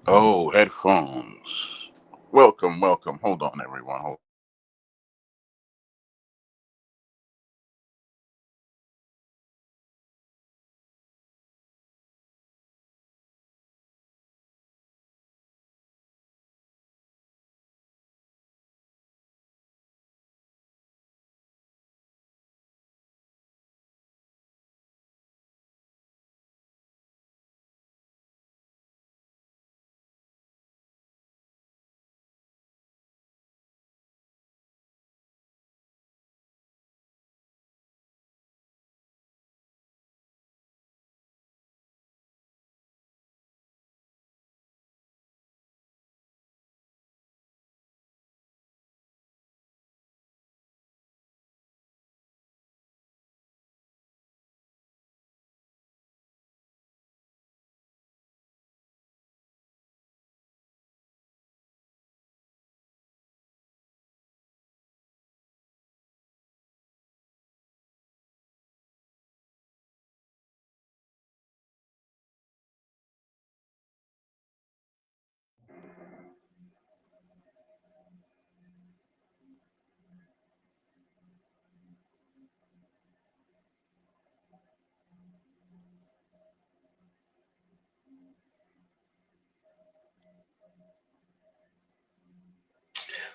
Oh, headphones. Welcome, welcome. Hold on, everyone. Hold.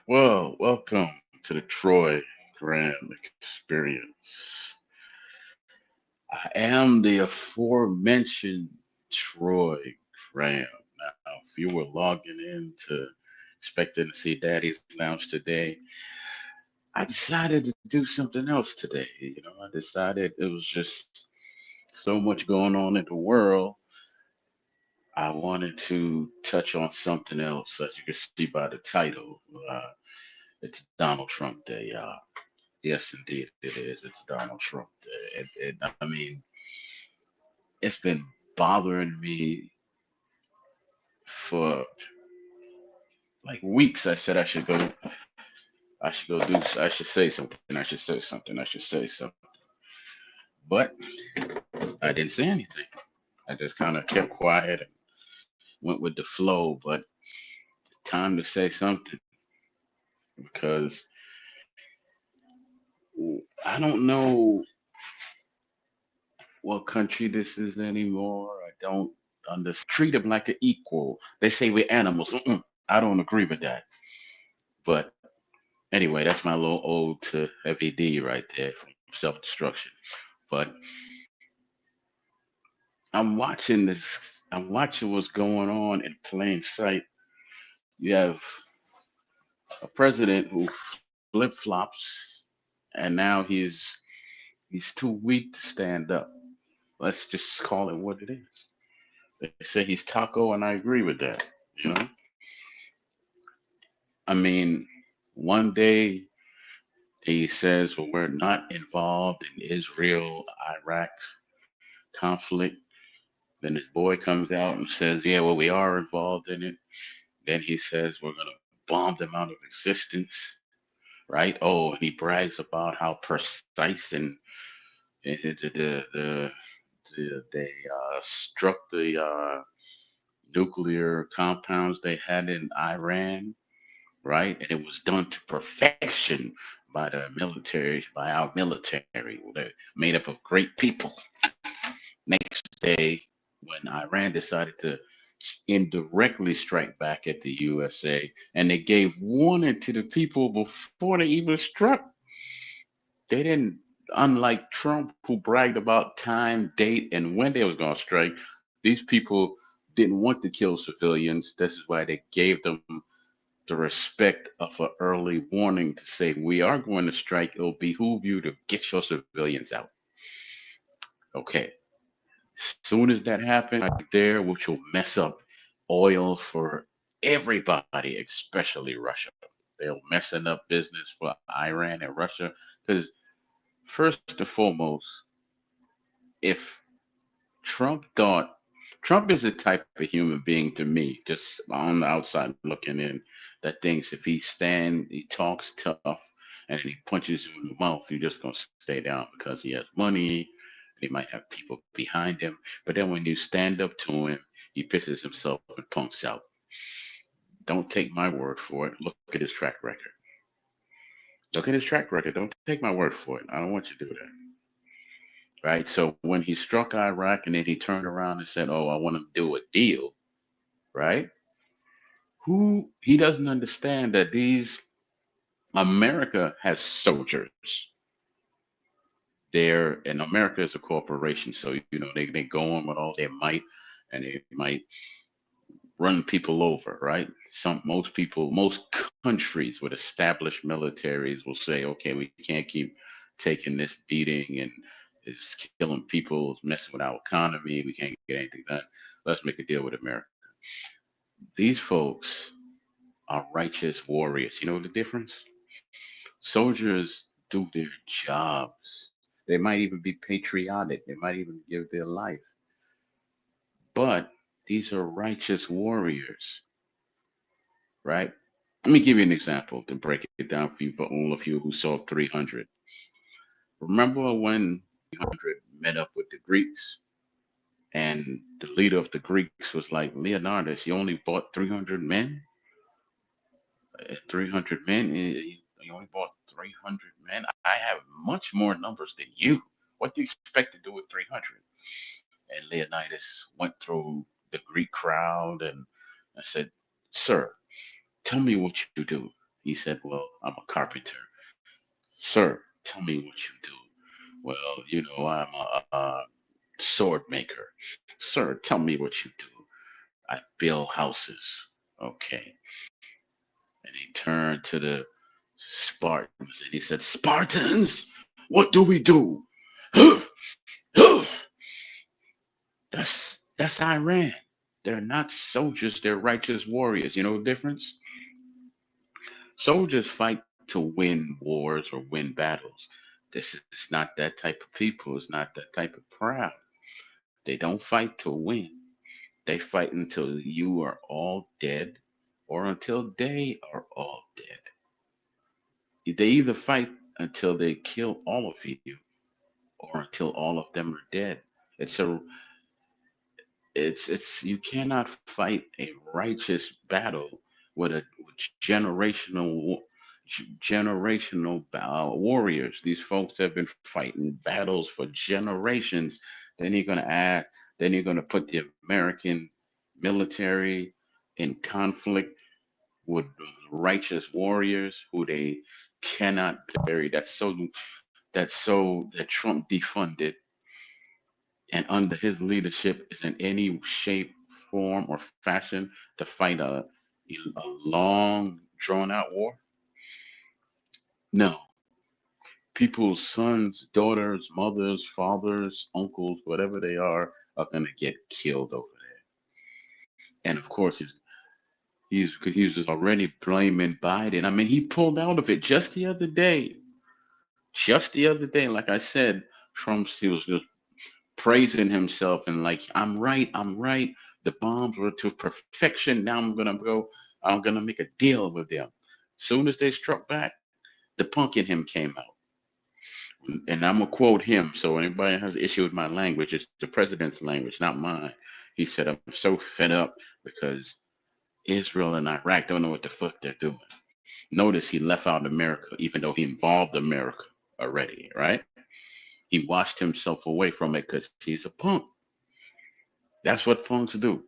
Well, welcome to the Troy Graham Experience. I am the aforementioned Troy Graham. Now, if you were logging in to expecting to see Daddy's Lounge today, I decided to do something else today. I decided it was just so much going on in the world. I wanted to touch on something else, as you can see by the title. It's Donald Trump Day. Yes, indeed, it is. It's Donald Trump Day. I mean, it's been bothering me for like weeks. I said I should go. I should go do. I should say something. I should say something. I should say something. But I didn't say anything. I just kind of kept quiet and went with the flow. But time to say something because I don't know what country this is anymore. I don't understand. Treat them like an equal. They say we're animals. I don't agree with that. But anyway, that's my little ode to FAD right there from self destruction. But I'm watching this. I'm watching what's going on in plain sight. You have a president who flip flops, and now he's too weak to stand up. Let's just call it what it is. They say he's taco, and I agree with that. You know, I mean, one day he says, well, we're not involved in Israel Iraq conflict. Then his boy comes out and says, yeah, well, we are involved in it. Then he says, we're going to bomb them out of existence, right? Oh, and he brags about how precise and they struck the nuclear compounds they had in Iran, right? And it was done to perfection by the military, by our military. They're made up of great people. Next day, when Iran decided to indirectly strike back at the USA, and they gave warning to the people before they even struck, they didn't. Unlike Trump, who bragged about time, date, and when they was gonna strike, these people didn't want to kill civilians. This is why they gave them the respect of an early warning to say, we are going to strike. It'll behoove you to get your civilians out. Okay. Soon as that happens right there, which will mess up oil for everybody, especially Russia. They'll messing up business for Iran and Russia. Because first and foremost, if Trump thought Trump is the type of human being to me, just on the outside looking in, that thinks if he talks tough, and he punches you in the mouth, you're just gonna stay down because he has money. He might have people behind him, but then when you stand up to him, he pisses himself and punks out. Don't take my word for it. Look at his track record. Look at his track record. Don't take my word for it. I don't want you to do that. Right? So when he struck Iraq and then he turned around and said, "Oh, I want to do a deal," right? Who he doesn't understand that these America has soldiers there, and America is a corporation, so they go on with all their might, and they might run people over, right? Most countries with established militaries will say, okay, we can't keep taking this beating and it's killing people, it's messing with our economy, we can't get anything done. Let's make a deal with America. These folks are righteous warriors. You know the difference? Soldiers do their jobs. They might even be patriotic. They might even give their life. But these are righteous warriors, right? Let me give you an example to break it down for you, for all of you who saw 300. Remember when 300 met up with the Greeks, and the leader of the Greeks was like, Leonidas, you only bought 300 men? 300 men? You only bought 300 men? I have much more numbers than you. What do you expect to do with 300? And Leonidas went through the Greek crowd and I said, Sir, tell me what you do. He said, Well, I'm a carpenter. Sir, tell me what you do. Well, I'm a sword maker. Sir, tell me what you do. I build houses. Okay. And he turned to the Spartans and he said, Spartans, what do we do? That's Iran. They're not soldiers, they're righteous warriors. You know the difference? Soldiers fight to win wars or win battles. This is not that type of people. It's not that type of crowd. They don't fight to win. They fight until you are all dead or until they are all dead. They either fight until they kill all of you or until all of them are dead. It's a it's you cannot fight a righteous battle with warriors. These folks have been fighting battles for generations. Then you're gonna add, then you're gonna put the American military in conflict with righteous warriors who they cannot bury. That Trump defunded, and under his leadership is in any shape, form, or fashion to fight a long, drawn out war? No. People's sons, daughters, mothers, fathers, uncles, whatever they are going to get killed over there. And of course, he's just already blaming Biden. I mean, he pulled out of it just the other day. Just the other day, like I said, he was just praising himself and like, I'm right, I'm right. The bombs were to perfection. Now I'm gonna make a deal with them. Soon as they struck back, the punk in him came out. And I'm gonna quote him. So anybody has an issue with my language, it's the president's language, not mine. He said, I'm so fed up because Israel and Iraq don't know what the fuck they're doing. Notice he left out America, even though he involved America already, right? He washed himself away from it because he's a punk. That's what punks do.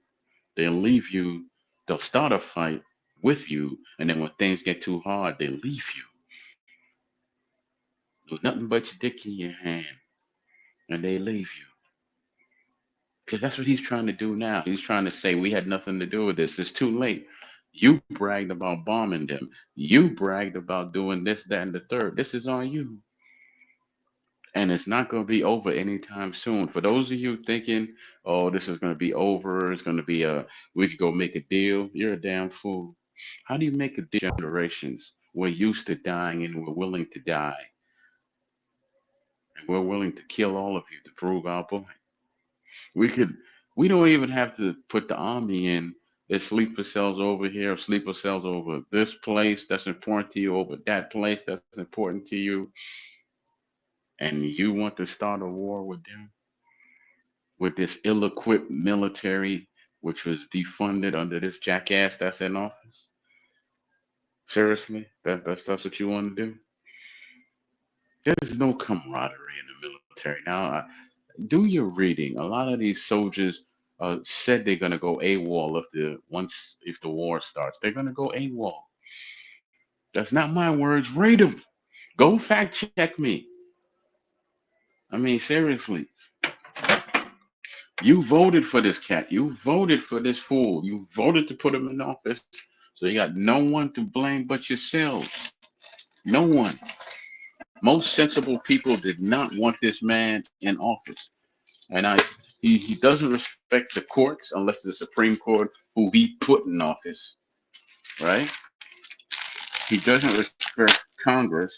They'll leave you, they'll start a fight with you, and then when things get too hard, they leave you with nothing but your dick in your hand, and they leave you. Because that's what he's trying to do now. He's trying to say, we had nothing to do with this. It's too late. You bragged about bombing them. You bragged about doing this, that, and the third. This is on you. And it's not going to be over anytime soon. For those of you thinking, oh, this is going to be over, it's going to be we could go make a deal, you're a damn fool. How do you make a deal? Generations? We're used to dying and we're willing to die. And we're willing to kill all of you to prove our point. We could, we don't even have to put the army in. There's sleeper cells over here, sleeper cells over this place that's important to you, over that place that's important to you. And you want to start a war with them? With this ill equipped military? which was defunded under this jackass that's in office. Seriously, that's what you want to do? There's no camaraderie in the military now. Do your reading. A lot of these soldiers said they're gonna go AWOL if the war starts. They're gonna go AWOL. That's not my words. Read them. Go fact check me. I mean, seriously, you voted for this cat. You voted for this fool. You voted to put him in office. So you got no one to blame but yourselves. No one. Most sensible people did not want this man in office. And he doesn't respect the courts unless the Supreme Court who he put in office, right? He doesn't respect Congress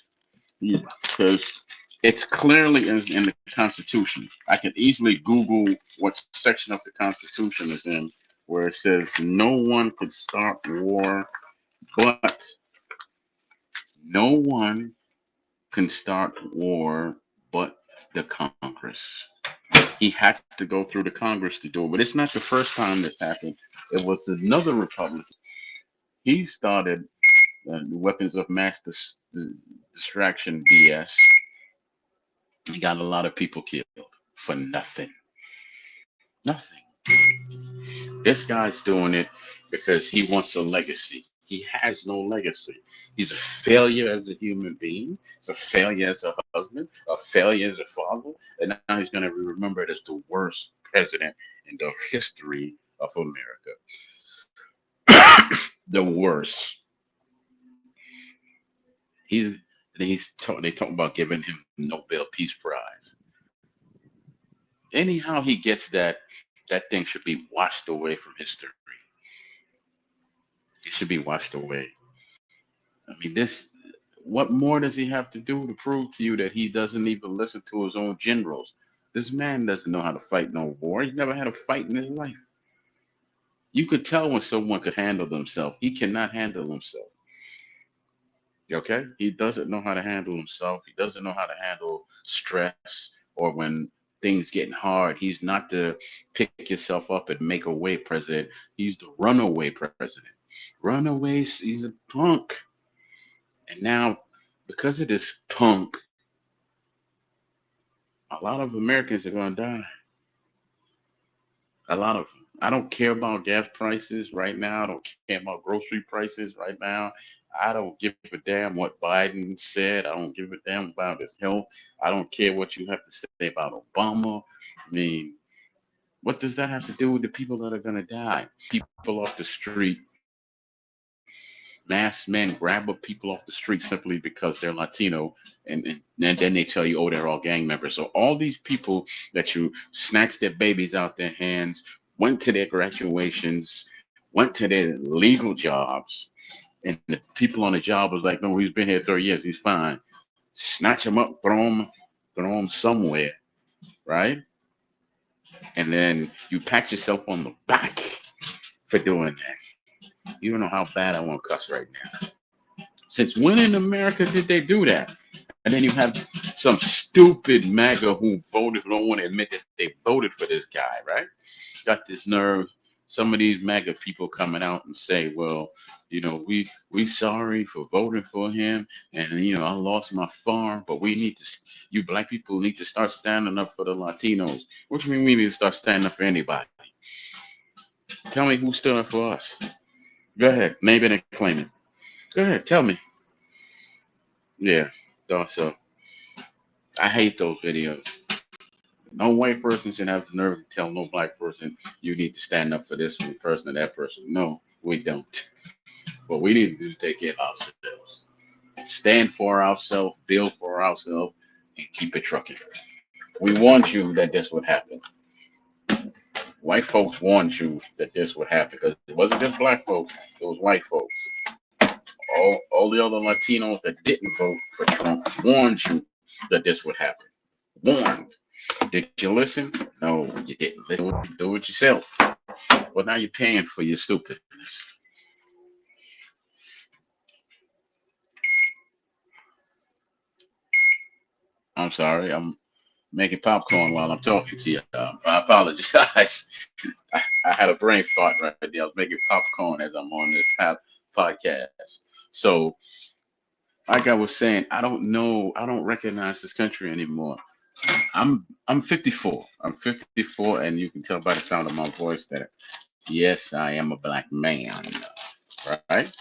because it's clearly in the Constitution. I can easily Google what section of the Constitution is in where it says no one could start war, but no one can start war but the Congress. He had to go through the Congress to do it. But it's not the first time this happened. It was another Republican. He started the weapons of mass distraction BS. He got a lot of people killed for nothing. Nothing. This guy's doing it because he wants a legacy. He has no legacy. He's a failure as a human being. He's a failure as a husband, a failure as a father, and now he's going to be remembered as the worst president in the history of America. The worst. He's they talk about giving him Nobel Peace Prize. Anyhow, he gets that thing should be washed away from history. It should be washed away. I mean, this. What more does he have to do to prove to you that he doesn't even listen to his own generals? This man doesn't know how to fight no war. He's never had a fight in his life. You could tell when someone could handle themselves. He cannot handle himself. Okay? He doesn't know how to handle himself. He doesn't know how to handle stress or when things getting hard. He's not the pick yourself up and make a way president. He's the runaway president. Runaways, he's a punk. And now, because of this punk, a lot of Americans are going to die. A lot of them. I don't care about gas prices right now. I don't care about grocery prices right now. I don't give a damn what Biden said. I don't give a damn about his health. I don't care what you have to say about Obama. I mean, what does that have to do with the people that are going to die? People off the street, masked men grab up people off the street simply because they're Latino, and then they tell you, oh, they're all gang members. So all these people that you snatched their babies out their hands, went to their graduations, went to their legal jobs, and the people on the job was like, no, he's been here 30 years, he's fine. Snatch him up, throw him somewhere, right? And then you pat yourself on the back for doing that. You don't know how bad I want to cuss right now. Since when in America did they do that? And then you have some stupid MAGA who voted, who don't want to admit that they voted for this guy, right? Got this nerve. Some of these MAGA people coming out and say, well, we sorry for voting for him, and I lost my farm, but you black people need to start standing up for the Latinos. What do you mean we need to start standing up for anybody? Tell me who stood up for us. Go ahead, name it and claim it. Go ahead, tell me. Yeah, so I hate those videos. No white person should have the nerve to tell no black person you need to stand up for this person or that person. No, we don't. What we need to do is take care of ourselves. Stand for ourselves, build for ourselves, and keep it trucking. We warned you that this would happen. White folks warned you that this would happen because it wasn't just black folks, it was white folks. All the other Latinos that didn't vote for Trump warned you that this would happen. Warned. Did you listen? No, you didn't. Do it yourself. Well, now you're paying for your stupidness. I'm sorry. making popcorn while I'm talking to you. I apologize. I had a brain fart right there. I was making popcorn as I'm on this podcast. So, like I was saying, I don't know. I don't recognize this country anymore. I'm 54. I'm 54, and you can tell by the sound of my voice that yes, I am a black man. Right?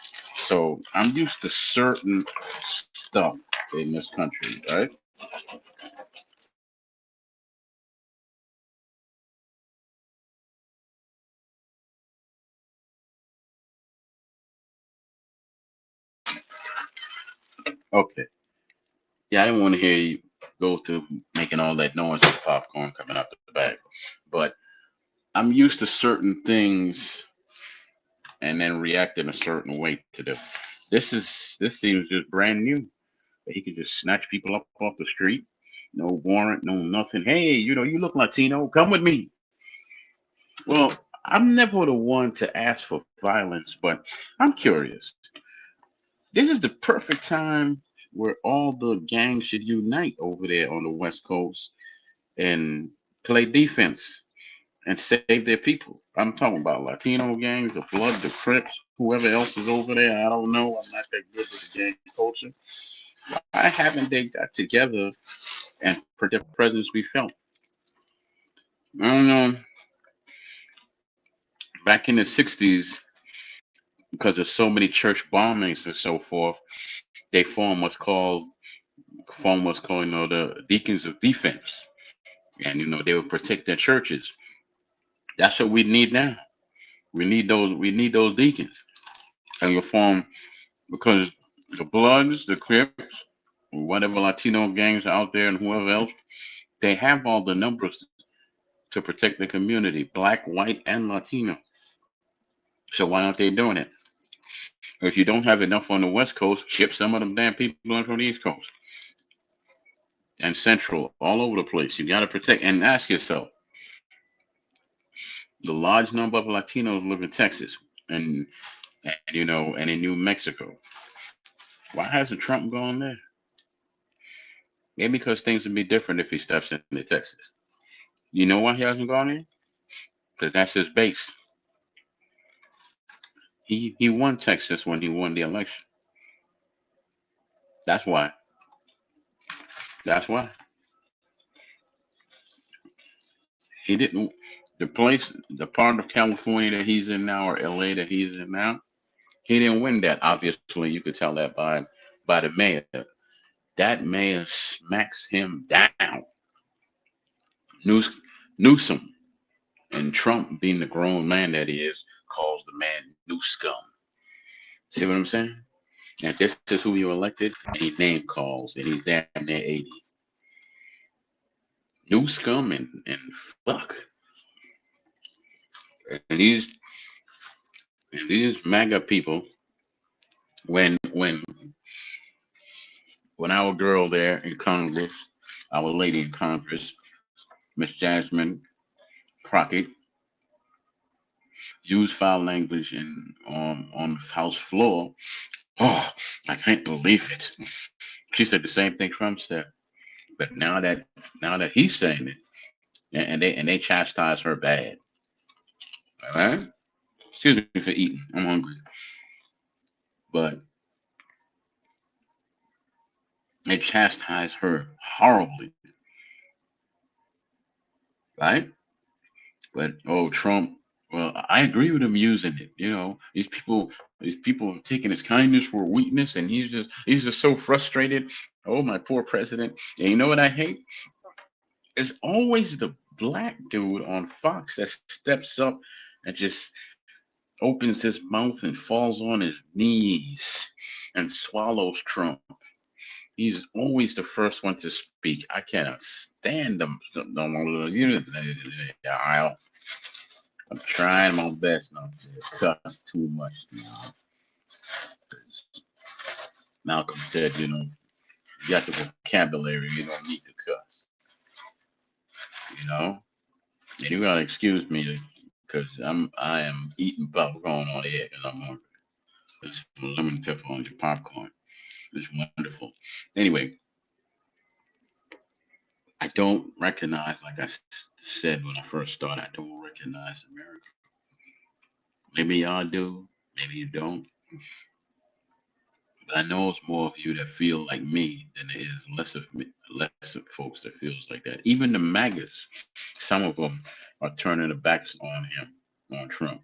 So I'm used to certain stuff in this country. Right? Okay. Yeah, I didn't want to hear you go through making all that noise with popcorn coming out the bag, but I'm used to certain things and then react in a certain way to them. This seems just brand new. He can just snatch people up off the street, no warrant, no nothing. Hey, you look Latino. Come with me. Well, I'm never the one to ask for violence, but I'm curious. This is the perfect time where all the gangs should unite over there on the West Coast and play defense and save their people. I'm talking about Latino gangs, the Flood, the Crips, whoever else is over there. I don't know. I'm not that good with the gang culture. Why haven't they got together and put their presence be felt? I don't know. Back in the 60s, because of so many church bombings and so forth, they formed what's called the deacons of defense, and they would protect their churches. That's what we need now. We need those deacons, and you form because the Bloods, the Crips, whatever Latino gangs out there, and whoever else, they have all the numbers to protect the community, black, white, and Latino. So why aren't they doing it? If you don't have enough on the West Coast, ship some of them damn people in from the East Coast and Central, all over the place. You got to protect and ask yourself: the large number of Latinos live in Texas and in New Mexico. Why hasn't Trump gone there? Maybe because things would be different if he steps into Texas. You know why he hasn't gone there? Because that's his base. He won Texas when he won the election. That's why. That's why he didn't. The part of California that he's in now, or LA that he's in now, he didn't win that. Obviously, you could tell that by the mayor. That mayor smacks him down. News, Newsom and Trump, being the grown man that he is, calls the man new scum. See what I'm saying? And this is who you elected, and he name calls, and he's damn near 80. New scum and fuck. And these MAGA people, when our girl there in Congress, our lady in Congress, Miss Jasmine Crockett, used foul language on the House floor. Oh, I can't believe it. She said the same thing Trump said. But now that he's saying it, and they chastise her bad. All right? Excuse me for eating. I'm hungry. But they chastise her horribly, right? But oh, Trump. Well, I agree with him using it. These people taking his kindness for weakness, and he's just so frustrated. Oh, my poor president. And you know what I hate? It's always the black dude on Fox that steps up and just opens his mouth and falls on his knees and swallows Trump. He's always the first one to speak. I cannot stand them. I'm trying my best not to cuss too much now. Malcolm said, you got the vocabulary, you don't need to cuss. You know, and you gotta excuse me because I am eating popcorn on air because I'm hungry. It's lemon pepper on your popcorn. It's wonderful. Anyway, I don't recognize, like said when I first started, I don't recognize America. Maybe y'all do, maybe you don't. But I know it's more of you that feel like me than it is less of folks that feels like that. Even the MAGAs, some of them are turning their backs on him, on Trump.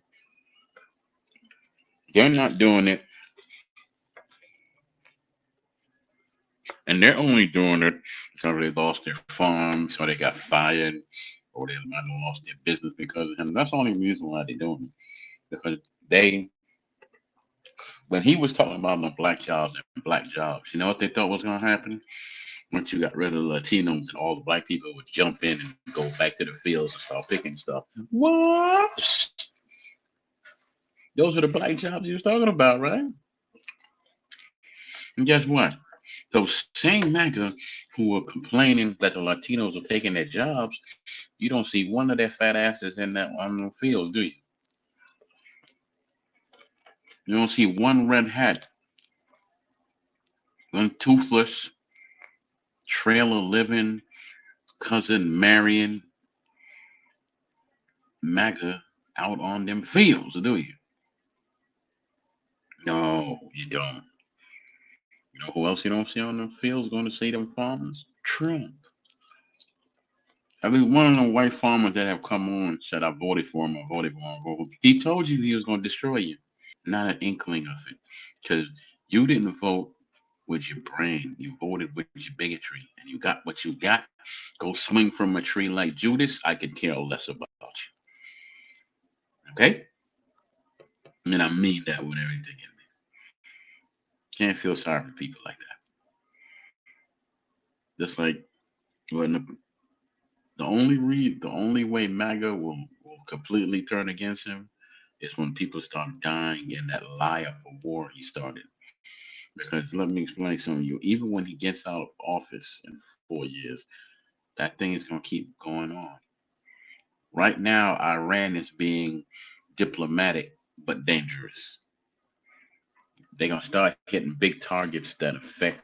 They're not doing it, and they're only doing it because they lost their farms, or they got fired, or they might have lost their business because of him. That's the only reason why they're doing it. Because they, when he was talking about the black jobs, you know what they thought was going to happen? Once you got rid of the Latinos and all the black people would jump in and go back to the fields and start picking stuff. What? Those are the black jobs he was talking about, right? And guess what? Those same MAGA who were complaining that the Latinos are taking their jobs, you don't see one of their fat asses in that on the fields, do you? You don't see one red hat, one toothless, trailer living, cousin marrying MAGA out on them fields, do you? No, you don't. You know who else you don't see on them fields going to see them farmers? Trump. I mean, one of the white farmers that have come on and said, I voted for him, I voted for him. He told you he was going to destroy you. Not an inkling of it. Because you didn't vote with your brain. You voted with your bigotry. And you got what you got. Go swing from a tree like Judas. I could care less about you. Okay? And I mean that with everything in me. Can't feel sorry for people like that. Just like when the only way MAGA will completely turn against him is when people start dying in that lie of a war he started. Because let me explain something to you. Even when he gets out of office in 4 years, that thing is going to keep going on. Right now, Iran is being diplomatic but dangerous. They're going to start hitting big targets that affect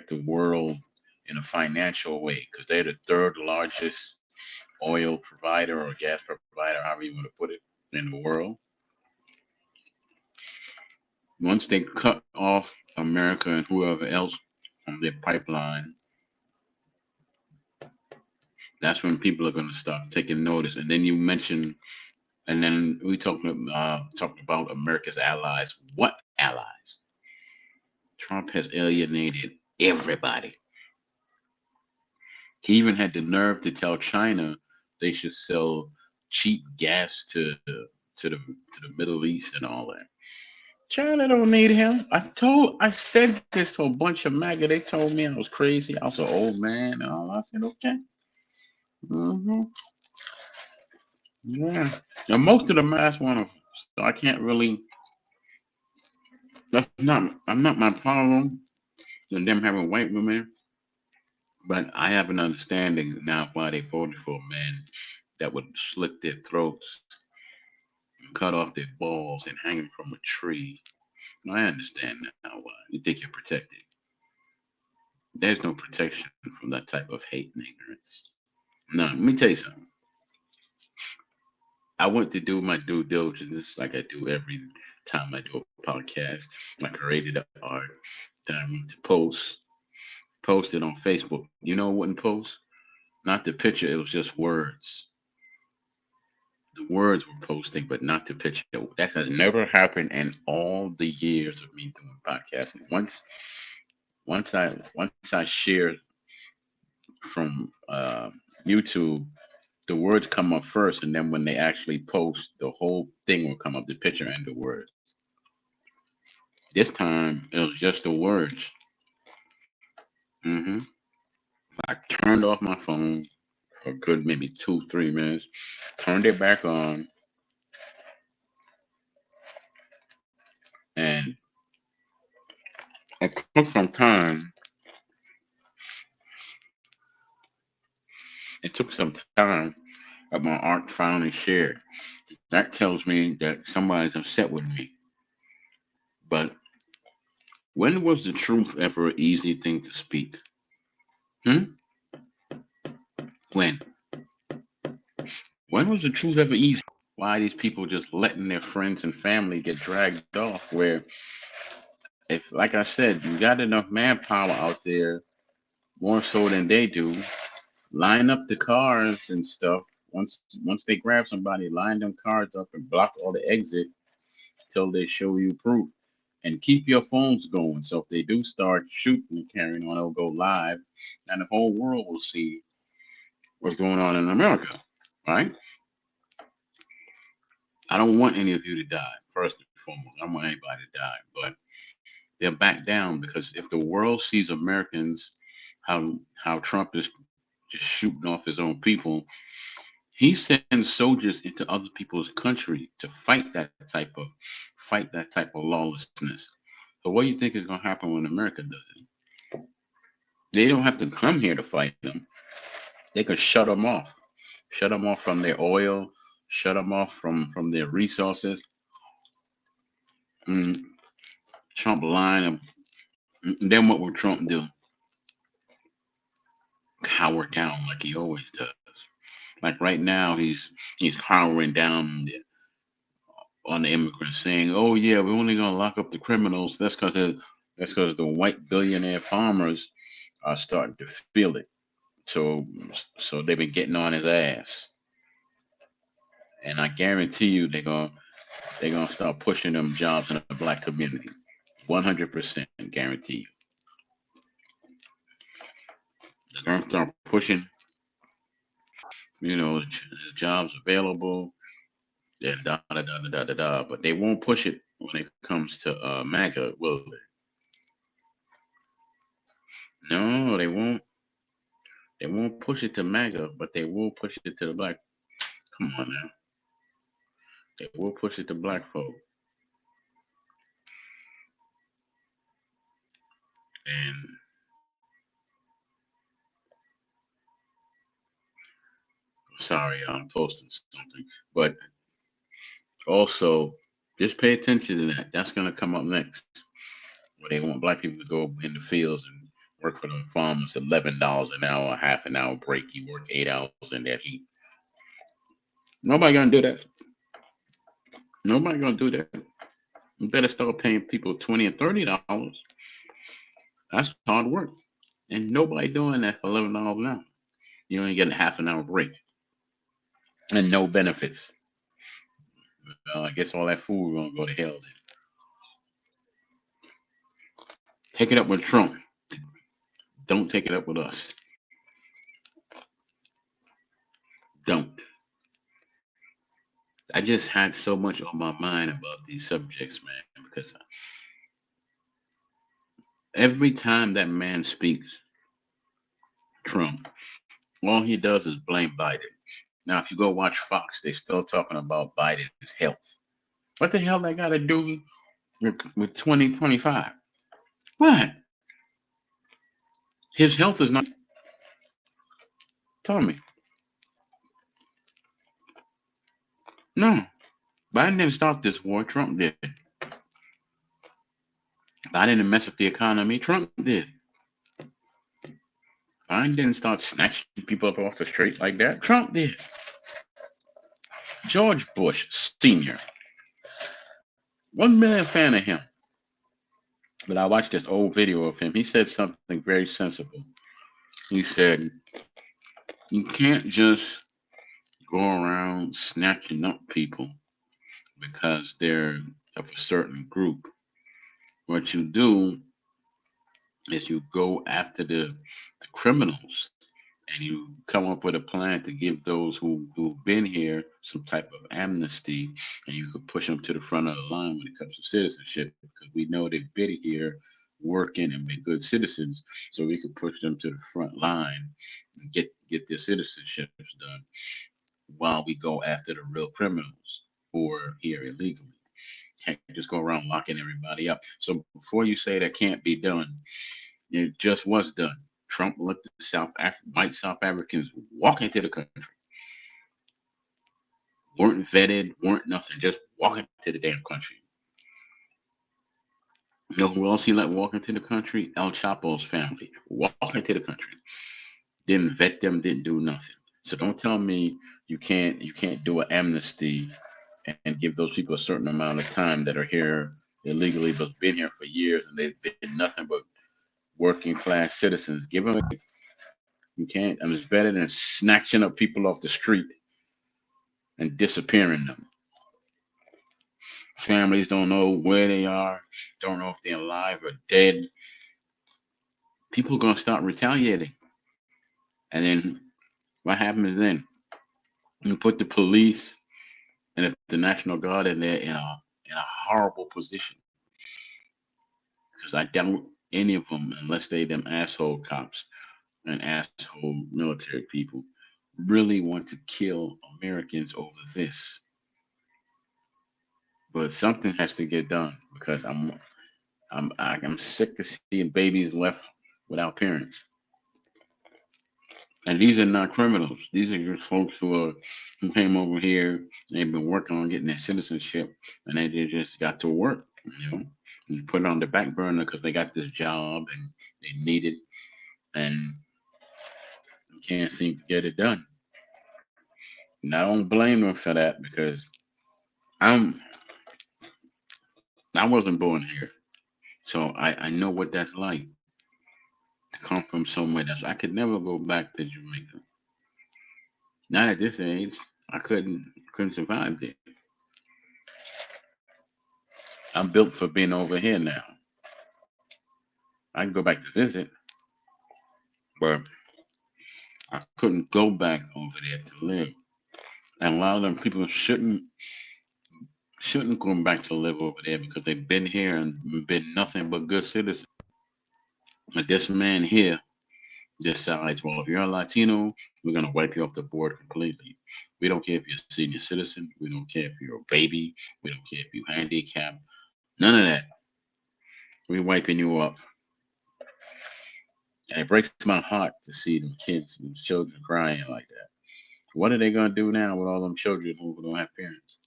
the world in a financial way because they're the third largest oil provider or gas provider, however you want to put it, in the world. Once they cut off America and whoever else on their pipeline, that's when people are going to start taking notice. And then you mentioned, and then we talked about America's allies. What allies? Trump has alienated everybody. He even had the nerve to tell China they should sell cheap gas to the Middle East and all that. China don't need him. I said this to a bunch of MAGA. They told me I was crazy. I was an old man and all. I said, okay. hmm Yeah. And most of the mass want to. So I can't really. That's not. I'm not my problem. And them having white women, but I have an understanding now why they voted for a man that would slit their throats and cut off their balls and hang them from a tree. I understand now why. You think you're protected. There's no protection from that type of hate and ignorance. No, let me tell you something. I went to do my due diligence like I do every time I do a podcast. I created an art. Then I went to post it on Facebook. You know what in post? Not the picture, it was just words. The words were posting, but not the picture. That has never happened in all the years of me doing podcasting. Once I shared from YouTube, the words come up first, and then when they actually post, the whole thing will come up, the picture and the words. This time, it was just the words. hmm I turned off my phone for a good maybe 2, 3 minutes, turned it back on, and it took some time. It took some time that my art finally shared. That tells me that somebody's upset with me. But when was the truth ever an easy thing to speak? Hmm? When? When was the truth ever easy? Why are these people just letting their friends and family get dragged off? Where, if, like I said, you got enough manpower out there, more so than they do, line up the cars and stuff. Once they grab somebody, line them cars up and block all the exit till they show you proof. And keep your phones going. So if they do start shooting and carrying on, it'll go live, and the whole world will see what's going on in America. Right? I don't want any of you to die. First and foremost, I don't want anybody to die, but they'll back down because if the world sees Americans how Trump is just shooting off his own people, he sends soldiers into other people's country to fight that type of lawlessness. So what do you think is going to happen when America does it? They don't have to come here to fight them. They can shut them off from their oil, shut them off from their resources. Mm, Trump lying. Then what will Trump do? Cower down like he always does. Like right now, he's cowering down on the immigrants, saying, "Oh yeah, we're only gonna lock up the criminals." That's because the white billionaire farmers are starting to feel it. So so they've been getting on his ass, and I guarantee you they're gonna start pushing them jobs in the black community. 100% guarantee you. They're gonna start pushing, the jobs available, and da da da da da da da. But they won't push it when it comes to MAGA, will they? No, they won't. They won't push it to MAGA, but they will push it to the black. Come on now, they will push it to black folk. And sorry, I'm posting something, but also just pay attention to that. That's gonna come up next, where they want black people to go in the fields and work for the farmers. $11 an hour, half an hour break. You work 8 hours in that heat. Nobody gonna do that. Nobody gonna do that. You better start paying people $20 and $30. That's hard work, and nobody doing that for $11 an hour. You only get a half an hour break and no benefits. Well, I guess all that food gonna go to hell then. Take it up with Trump. Don't take it up with us. Don't. I just had so much on my mind about these subjects, man, because every time that man speaks, Trump, all he does is blame Biden. Now, if you go watch Fox, they still talking about Biden's health. What the hell that got to do with 2025? What? His health is not. Tell me. No. Biden didn't start this war. Trump did. Biden didn't mess up the economy. Trump did. Biden didn't start snatching people up off the street like that. Trump did. George Bush Sr. Wasn't really a fan of him. But I watched this old video of him. He said something very sensible. He said, "You can't just go around snatching up people because they're of a certain group. What you do is you go after the criminals and you come up with a plan to give those who've been here some type of amnesty, and you could push them to the front of the line when it comes to citizenship because we know they've been here working and been good citizens, so we could push them to the front line and get their citizenships done while we go after the real criminals who are here illegally. Can't just go around locking everybody up. So before you say that can't be done, it just was done. Trump let the white South Africans walk into the country, weren't vetted, weren't nothing, just walk into the damn country. You know who else he let walk into the country? El Chapo's family. Walk into the country. Didn't vet them, didn't do nothing. So don't tell me you can't do an amnesty and give those people a certain amount of time that are here illegally but been here for years and they've been nothing but working class citizens. Give them you can't. I mean, it's better than snatching up people off the street and disappearing them. Families don't know where they are, don't know if they're alive or dead. People are gonna start retaliating, and then what happens then? You put the police and the National Guard in there in a horrible position because I doubt any of them, unless they them asshole cops and asshole military people, really want to kill Americans over this. But something has to get done because I'm sick of seeing babies left without parents. And these are not criminals. These are just folks who came over here. They've been working on getting their citizenship, and they just got to work. And put it on the back burner because they got this job and they need it, and you can't seem to get it done. And I don't blame them for that because I'm I wasn't born here, so I know what that's like to come from somewhere that's. I could never go back to Jamaica. Not at this age. I couldn't survive there. I'm built for being over here now. I can go back to visit, but I couldn't go back over there to live. And a lot of them people shouldn't go back to live over there because they've been here and been nothing but good citizens. But this man here decides, well, if you're a Latino, we're gonna wipe you off the board completely. We don't care if you're a senior citizen. We don't care if you're a baby. We don't care if you're handicapped. None of that. We're wiping you up. And it breaks my heart to see them kids and children crying like that. What are they gonna do now with all them children who don't have parents?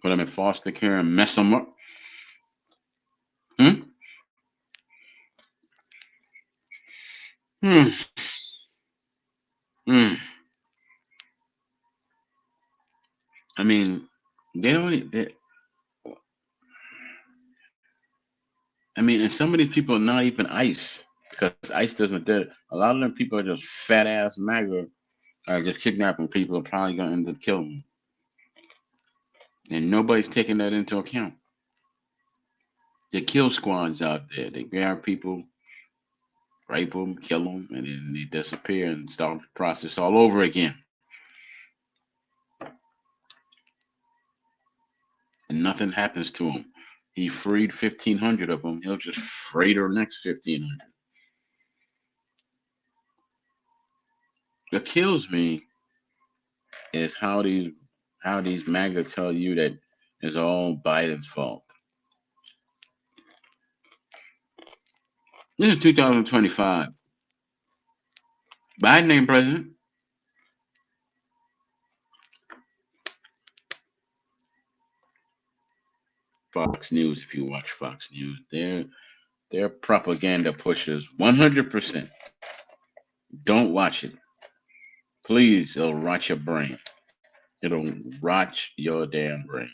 Put them in foster care and mess them up? Hmm? Hmm. Hmm. I mean, they don't. I mean, and some of these people are not even ICE because ICE doesn't do it. A lot of them people are just fat ass MAGA just kidnapping people are probably gonna end up killing them. And nobody's taking that into account. The kill squads out there, they grab people, rape them, kill them, and then they disappear and start the process all over again. And nothing happens to him. He freed 1,500 of them. He'll just free the next 1,500. What kills me is how these MAGA tell you that it's all Biden's fault. This is 2025. Biden ain't president. Fox News, if you watch Fox News, they're propaganda pushers 100%. Don't watch it. Please, it'll rot your brain. It'll rot your damn brain.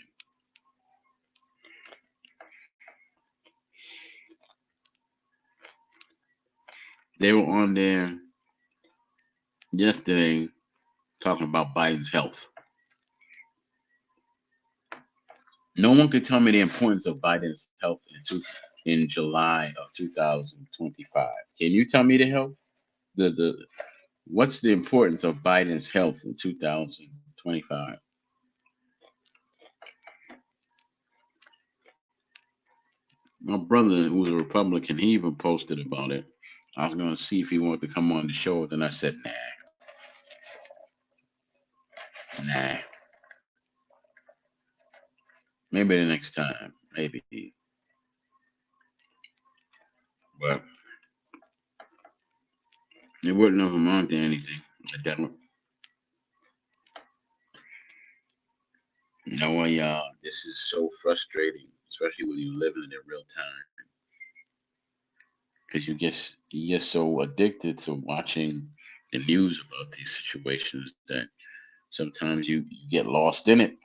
They were on there yesterday talking about Biden's health. No one could tell me the importance of Biden's health in July of 2025. Can you tell me the health? The what's the importance of Biden's health in 2025? My brother, who was a Republican, he even posted about it. I was going to see if he wanted to come on the show, then I said, nah. Maybe the next time, maybe. But it wouldn't have amounted to anything. I don't know, y'all. This is so frustrating, especially when you're living in real time, because you get so addicted to watching. the news about these situations that sometimes you get lost in it.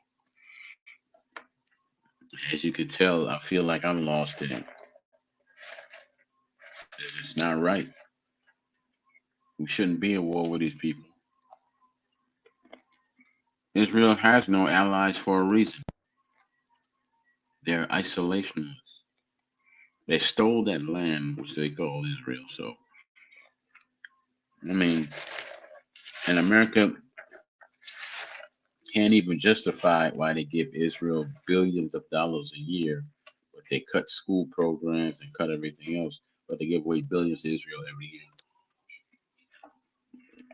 As you can tell, I feel like I'm lost in it. It's not right. We shouldn't be at war with these people. Israel has no allies for a reason. They're isolationists. They stole that land, which they call Israel. So, I mean, and America can't even justify why they give Israel billions of dollars a year, but they cut school programs and cut everything else, but they give away billions to Israel every year.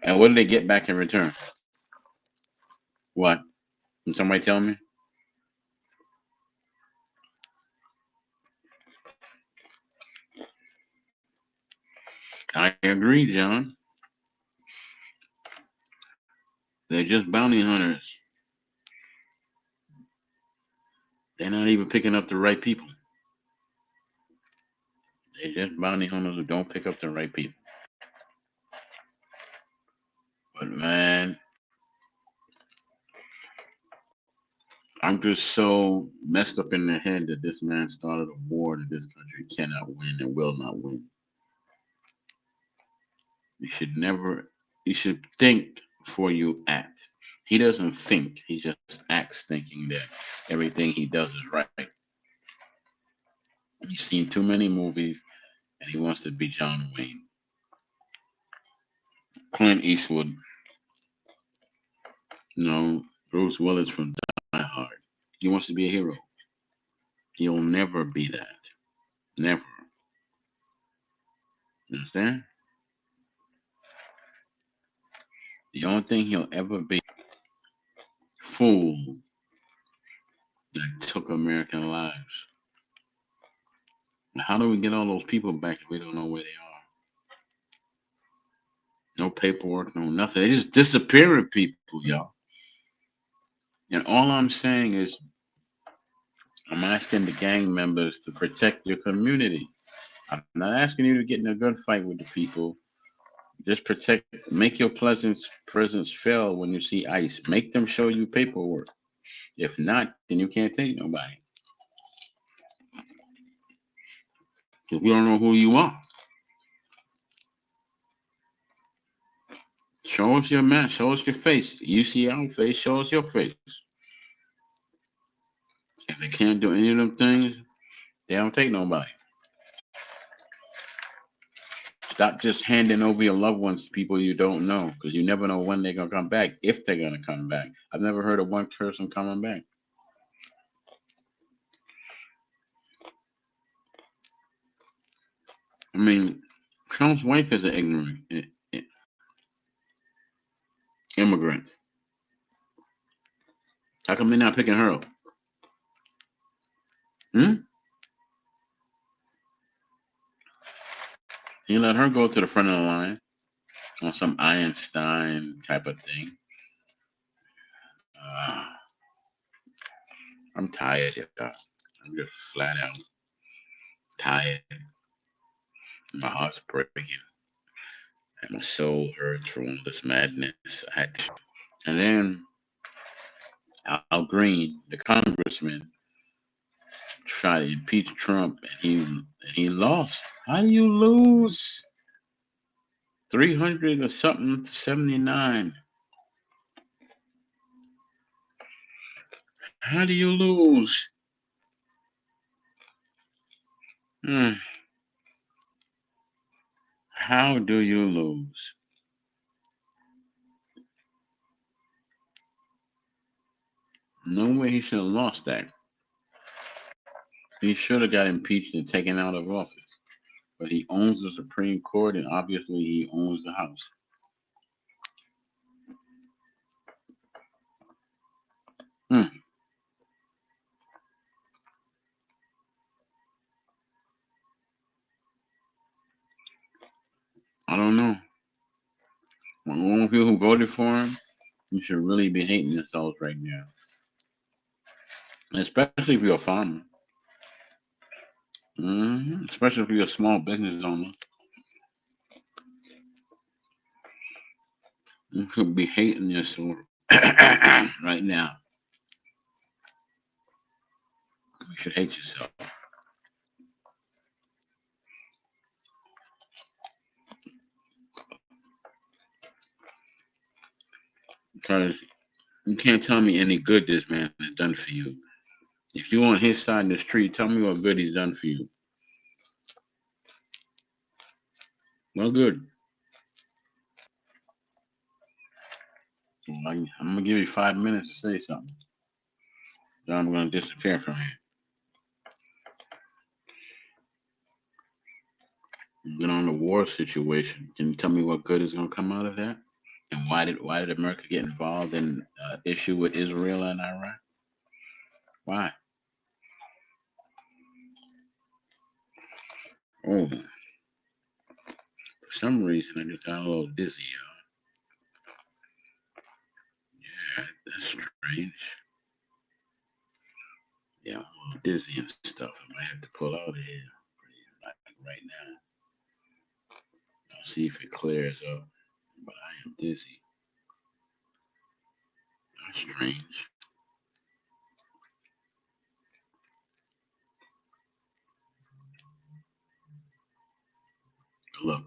And what do they get back in return? What? Can somebody tell me? I agree, John. They're just bounty hunters. They're not even picking up the right people. They're just bounty hunters who don't pick up the right people. But man, I'm just so messed up in the head that this man started a war that this country cannot win and will not win. You should never, you should think before you act. He doesn't think, he just acts thinking that everything he does is right. He's seen too many movies and he wants to be John Wayne. Clint Eastwood, no, Bruce Willis from Die Hard. He wants to be a hero. He'll never be that. Never. You understand? The only thing he'll ever be fool that took American lives. How do we get all those people back if we don't know where they are? No paperwork, no nothing. They just disappearing people, y'all. And all I'm saying is, I'm asking the gang members to protect your community. I'm not asking you to get in a gunfight with the people. Just protect, make your presence felt when you see ICE. Make them show you paperwork. If not, then you can't take nobody. Because we don't know who you are. Show us your mask. Show us your face. You see our face. Show us your face. If they can't do any of them things, they don't take nobody. Stop just handing over your loved ones to people you don't know, because you never know when they're gonna come back, if they're gonna come back. I've never heard of one person coming back. I mean, Trump's wife is an ignorant immigrant. How come they're not picking her up? Hmm? You let her go to the front of the line on some Einstein type of thing. Uh, I'm tired, y'all. I'm just flat out tired. My heart's breaking. And my soul hurts from all this madness. I had to. And then Al Green, the congressman, tried to impeach Trump, and he lost. How do you lose 300 or something to 79? How do you lose? Hmm. How do you lose? No way he should have lost that. He should have got impeached and taken out of office. But he owns the Supreme Court, and obviously he owns the House. Hmm. I don't know. All the people who voted for him, you should really be hating yourselves right now. Especially if you're a farmer. Especially if you're a small business owner. You should be hating yourself right now. You should hate yourself because you can't tell me any good this man has done for you. If you on his side of the street, tell me what good he's done for you. What good? I'm gonna give you 5 minutes to say something. Then I'm gonna disappear from here. Then on the war situation, can you tell me what good is gonna come out of that? And why did America get involved in issue with Israel and Iraq? Why? Oh, for some reason I just got a little dizzy. Yeah, that's strange. Yeah, I'm a little dizzy and stuff. I might have to pull out of here like right now. I'll see if it clears up. But I am dizzy. That's strange. Look,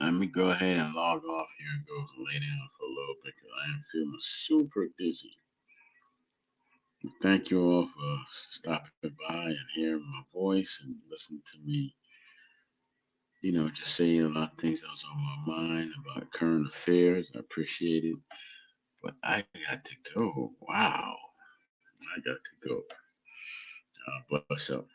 let me go ahead and log off here and go lay down for a little bit because I am feeling super dizzy. Thank you all for stopping by and hearing my voice and listening to me, just saying a lot of things that was on my mind about current affairs. I appreciate it. But I got to go. Wow. I got to go. Bless up.